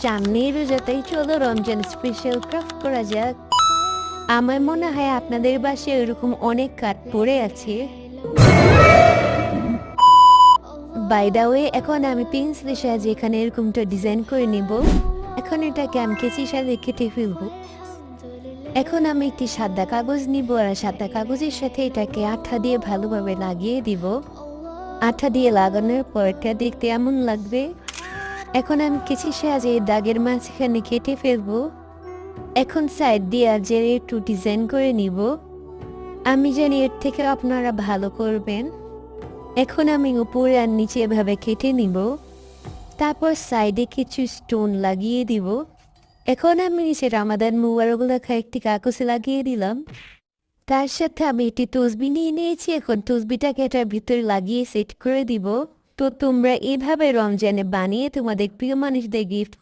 সামনের রোজাতেই চলো Ramzan special craft করা যাক। আমার মনে হয় আপনাদের বাসায় এরকম অনেক কাঠ পড়ে আছে। বাই দা ওয়ে, এখন আমি পেন্সিলের সাহায্যে এখানে এরকমটা ডিজাইন করে নিব। এখন এটাকে আমি কেচির সাথে কেটে ফেলবো। এখন আমি একটি সাদা কাগজ নিব আর সাদা কাগজের সাথে এটাকে আঠা দিয়ে ভালোভাবে লাগিয়ে দিব। আঠা দিয়ে লাগানোর পর এটা দেখতে এমন লাগবে। এখন আমি কেচির সাহায্যে এই দাগের মাঝখানে কেটে ফেলবো। এখন সাইড দিয়ে আর যে একটু ডিজাইন করে নিব। আমি জানি এর থেকে আপনারা ভালো করবেন। এখন আমি উপরে আর নিচে এভাবে কেটে নিব। তারপর সাইডে কিছু স্টোন লাগিয়ে দিব। এখন আমি নিচে রামাদান মুবারক লেখা একটি কাগজে লাগিয়ে দিলাম। তার সাথে আমি একটি তসবি নিয়ে নিয়েছি। এখন তসবিটাকে এটার ভিতরে লাগিয়ে সেট করে দিব। তো তোমরা এভাবে রমজানে বানিয়ে তোমাদের প্রিয় মানুষদের গিফট